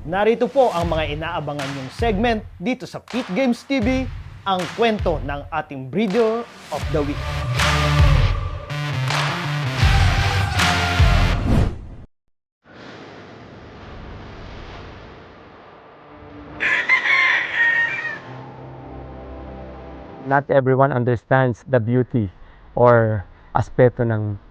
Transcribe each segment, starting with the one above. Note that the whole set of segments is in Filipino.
Narito po ang mga inaabangan nyong segment dito sa Pit Games TV, ang kwento ng ating Breeder of the Week. Not everyone understands the beauty or aspeto ng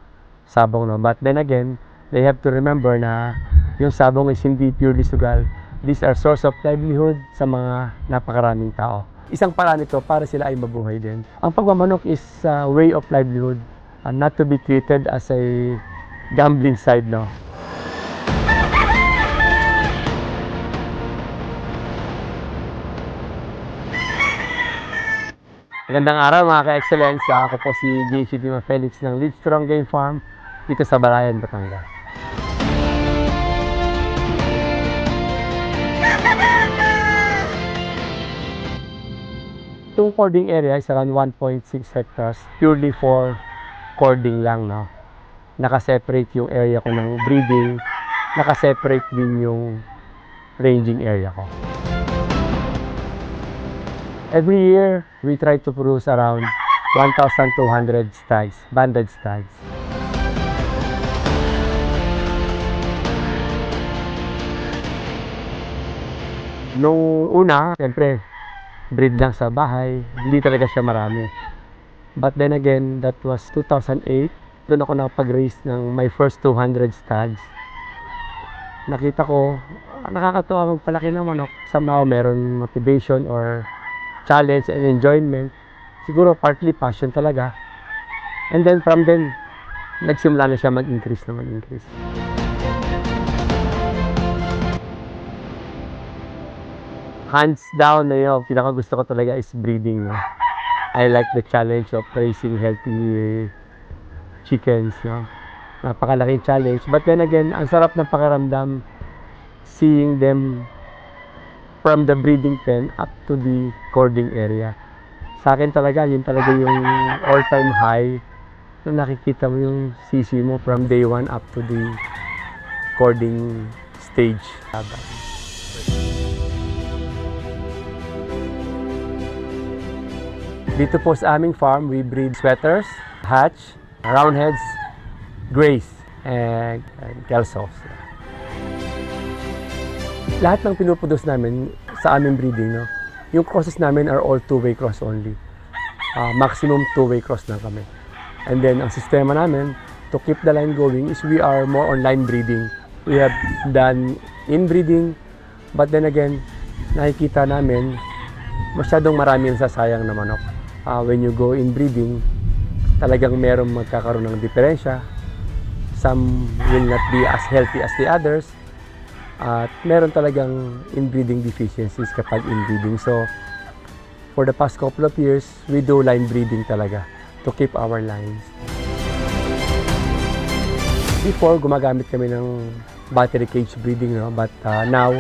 sabong, no? But then again, they have to remember na yung sabong is hindi purely sugal. These are source of livelihood sa mga napakaraming tao. Isang paraan ito para sila ay mabuhay din. Ang pagmamanok is a way of livelihood, not to be treated as a gambling side, no? Magandang araw mga ka-excellence. Ako po si JC Dima Felix ng Lead Strong Game Farm dito sa Balayan, Batangas. Itong cording area is around 1.6 hectares purely for cording lang, no? Nakaseparate yung area ko ng breeding, nakaseparate din yung ranging area ko. Every year, we try to produce around 1,200 stags, banded stags. Nung una, siyempre, breed lang sa bahay, hindi talaga siya marami. But then again, that was 2008. Doon ako nakapag-raise ng my first 200 stags. Nakita ko, nakakatuwa magpalaki ng manok. Somehow, meron motivation or challenge and enjoyment. Siguro partly passion talaga. And then from then, nagsimula na siya mag-increase. Hands down na yun, pinaka gusto ko talaga is breeding. No? I like the challenge of raising healthy chickens. No? Napakalaking challenge. But then again, ang sarap ng pakiramdam seeing them from the breeding pen up to the cording area. Sa akin talaga, yun talaga yung all-time high nung nakikita mo yung sisi mo from day 1 up to the cording stage. Dito po sa aming farm, we breed sweaters, hatch, roundheads, grays, and kelsos. Lahat ng pinuproduce namin sa aming breeding, no, yung crosses namin are all two-way cross only. Maximum two-way cross na kami. And then, ang sistema namin to keep the line going is we are more on line breeding. We have done inbreeding, but then again, nakikita namin masyadong marami ang sasayang na manok. When you go inbreeding, talagang merong magkakaroon ng diferensya. Some will not be as healthy as the others. At meron talagang inbreeding deficiencies kapag inbreeding. So, for the past couple of years, we do line breeding talaga to keep our lines. Before, gumagamit kami ng battery cage breeding, no? But now,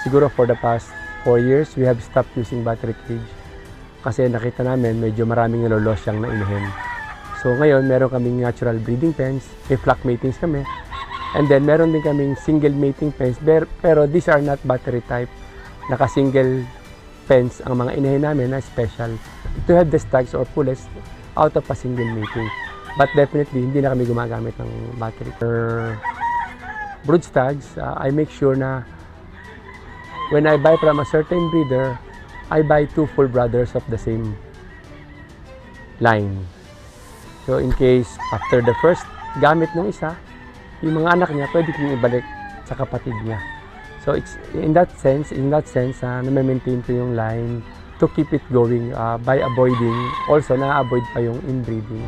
siguro for the past 4 years, we have stopped using battery cage. Kasi nakita namin, medyo maraming nalolos siyang nainuhin. So, ngayon, meron kaming natural breeding pens, may flock matings kami. And then, meron din kaming single mating pens, pero these are not battery type. Naka-single pens ang mga inahin namin na special to have the stags or pullets out of a single mating. But definitely, hindi na kami gumagamit ng battery. For brood stags, I make sure na when I buy from a certain breeder, I buy 2 full brothers of the same line. So, in case, after the first gamit ng isa, yung mga anak niya, pwede kong ibalik sa kapatid niya. So, it's in that sense, na-maintain ko yung line to keep it going by avoiding, also na-avoid pa yung inbreeding.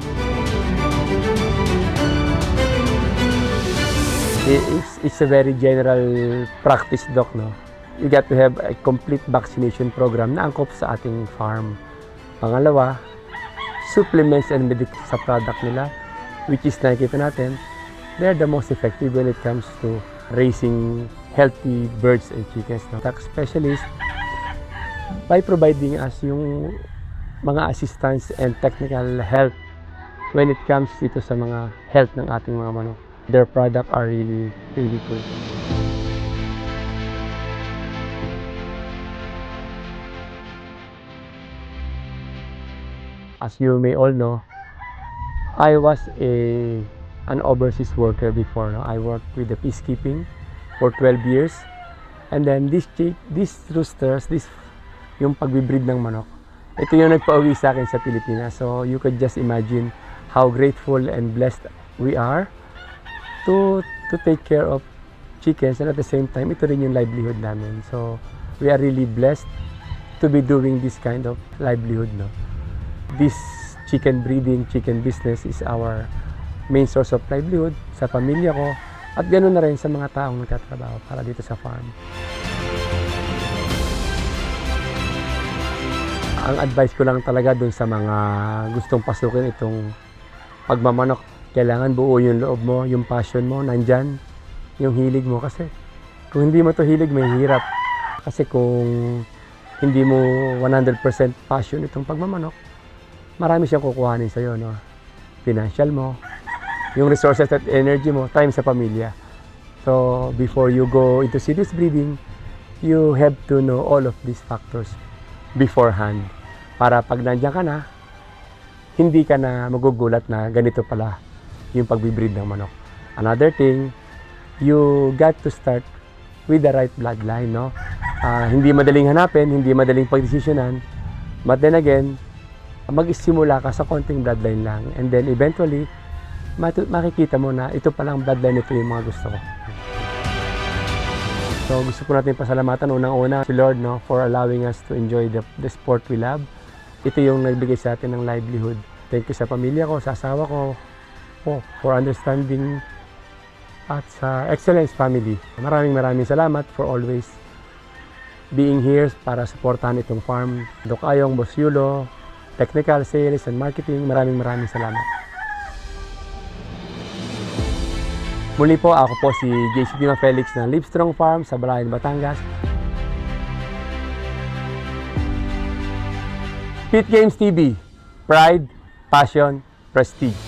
It's a very general practice, Doc, no? You got to have a complete vaccination program na angkop sa ating farm. Pangalawa, supplements and medical sa product nila, which is nakikita natin, they're the most effective when it comes to raising healthy birds and chickens. Tax specialist, by providing us yung mga assistance and technical help when it comes dito sa mga health ng ating mga manok. Their product are really good. As you may all know, I was an overseas worker before. No? I worked with the peacekeeping for 12 years. And then these roosters, yung pagbibreed ng manok, ito yung nagpauwi sa akin sa Pilipinas. So you could just imagine how grateful and blessed we are to take care of chickens, and at the same time, ito rin yung livelihood namin. So we are really blessed to be doing this kind of livelihood. No? This chicken breeding, chicken business is our main source of livelihood sa pamilya ko, at ganoon na rin sa mga taong nagtatrabaho para dito sa farm. Ang advice ko lang talaga dun sa mga gustong pasukin itong pagmamanok, kailangan buo yung loob mo, yung passion mo, nandyan, yung hilig mo. Kasi kung hindi mo to hilig, may hirap. Kasi kung hindi mo 100% passion itong pagmamanok, marami siyang kukuhanin sa'yo, no? Financial mo, yung resources at energy mo, time sa pamilya. So, before you go into serious breeding, you have to know all of these factors beforehand. Para pag nandiyan ka na, hindi ka na magugulat na ganito pala yung pagbibreed ng manok. Another thing, you got to start with the right bloodline, no? Hindi madaling hanapin, hindi madaling pagdesisyonan, but then again, mag-isimula ka sa konting bloodline lang, and then eventually, makikita mo na ito palang bloodline, ito yung mga gusto ko. So gusto po natin pasalamatan unang-una si Lord, no, for allowing us to enjoy the sport we love. Ito yung nagbigay sa atin ng livelihood. Thank you sa pamilya ko, sa asawa ko, for understanding, at sa Excellence Family. Maraming salamat for always being here para supportahan itong farm. Doc Ayong, Boss Yulo, Technical, Sales, and Marketing, maraming salamat. Muli po, ako po si JC Dima Felix ng Livestrong Farm sa Balayan, Batangas. Pit Games TV, Pride, Passion, Prestige.